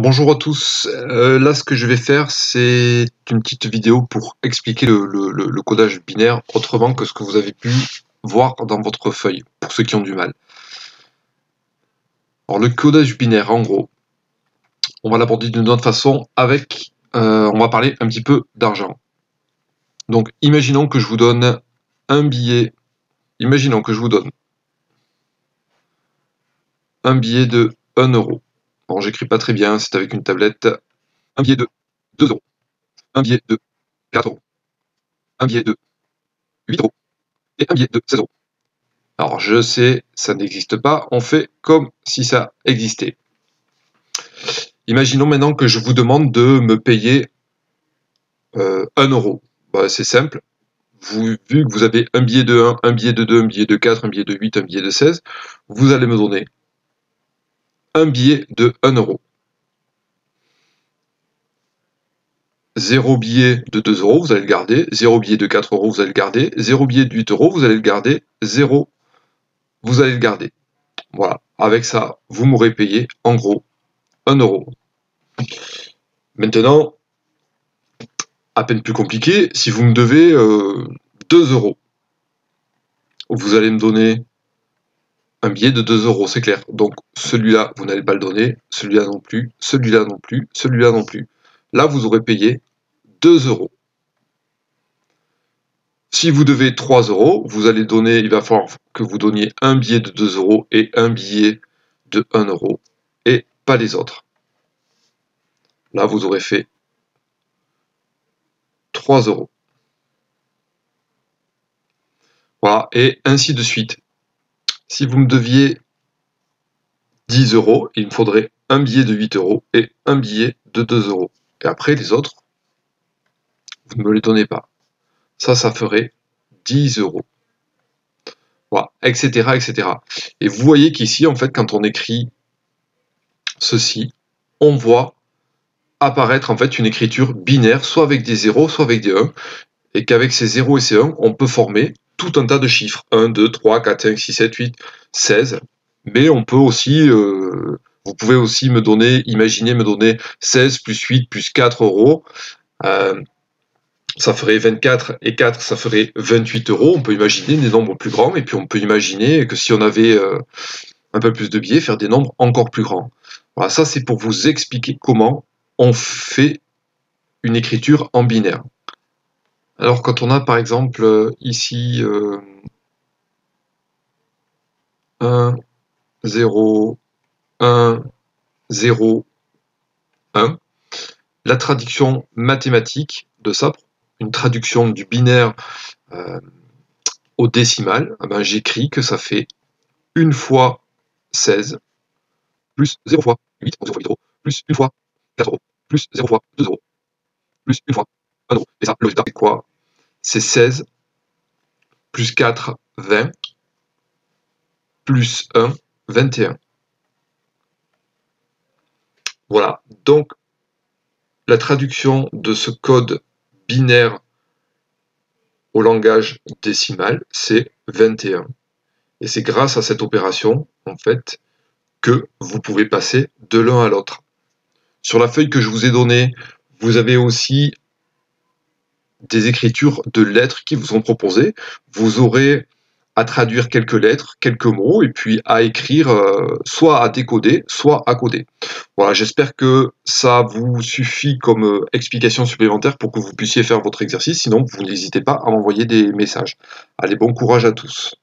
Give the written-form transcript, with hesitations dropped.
Bonjour à tous, là ce que je vais faire c'est une petite vidéo pour expliquer le codage binaire autrement que ce que vous avez pu voir dans votre feuille, pour ceux qui ont du mal. Alors le codage binaire en gros, on va l'aborder d'une autre façon avec, on va parler un petit peu d'argent. Donc imaginons que je vous donne un billet, imaginons que je vous donne un billet de 1 euro. Bon j'écris pas très bien, c'est avec une tablette, un billet de 2 euros, un billet de 4 euros, un billet de 8 euros et un billet de 16 euros. Alors je sais, ça n'existe pas, on fait comme si ça existait. Imaginons maintenant que je vous demande de me payer 1 euro. Bah, c'est simple, vu que vous avez un billet de 1, un billet de 2, un billet de 4, un billet de 8, un billet de 16, vous allez me donner un billet de 1 euro. 0 billet de 2 euros, vous allez le garder, 0 billet de 4 euros, vous allez le garder, 0 billet de 8 euros, vous allez le garder, 0, vous allez le garder. Voilà, avec ça, vous m'aurez payé en gros 1 euro. Maintenant, à peine plus compliqué, si vous me devez 2 euros, vous allez me donner un billet de 2 euros, c'est clair. Donc celui-là, vous n'allez pas le donner, celui-là non plus, celui-là non plus, celui-là non plus. Là, vous aurez payé 2 euros. Si vous devez 3 euros, vous allez donner, il va falloir que vous donniez un billet de 2 euros et un billet de 1 euro, et pas les autres. Là, vous aurez fait 3 euros. Voilà, et ainsi de suite. Si vous me deviez 10 euros, il me faudrait un billet de 8 euros et un billet de 2 euros. Et après, les autres, vous ne me les donnez pas. Ça ferait 10 euros. Voilà, etc., etc. Et vous voyez qu'ici, en fait, quand on écrit ceci, on voit apparaître en fait une écriture binaire, soit avec des 0, soit avec des 1, et qu'avec ces 0 et ces 1, on peut former tout un tas de chiffres. 1, 2, 3, 4, 5, 6, 7, 8, 16. Mais on peut aussi, vous pouvez aussi me donner, imaginer me donner 16 plus 8 plus 4 euros. Ça ferait 24 et 4, ça ferait 28 euros. On peut imaginer des nombres plus grands, et puis on peut imaginer que si on avait un peu plus de billets, faire des nombres encore plus grands. Voilà, ça c'est pour vous expliquer comment on fait une écriture en binaire. Alors quand on a par exemple ici 1, 0, 1, 0, 1, la traduction mathématique de ça, une traduction du binaire au décimal, eh ben, j'écris que ça fait 1 fois 16, plus 0 fois 8, donc 0 fois 8 euros, plus 1 fois 4 euros, plus 0 fois 2 euros, plus 1 fois 1 euro. Et ça, le résultat, c'est quoi? C'est 16, plus 4, 20, plus 1, 21. Voilà, donc la traduction de ce code binaire au langage décimal, c'est 21. Et c'est grâce à cette opération, en fait, que vous pouvez passer de l'un à l'autre. Sur la feuille que je vous ai donnée, vous avez aussi des écritures de lettres qui vous sont proposées. Vous aurez à traduire quelques lettres, quelques mots, et puis à écrire, soit à décoder, soit à coder. Voilà, j'espère que ça vous suffit comme explication supplémentaire pour que vous puissiez faire votre exercice. Sinon, vous n'hésitez pas à m'envoyer des messages. Allez, bon courage à tous.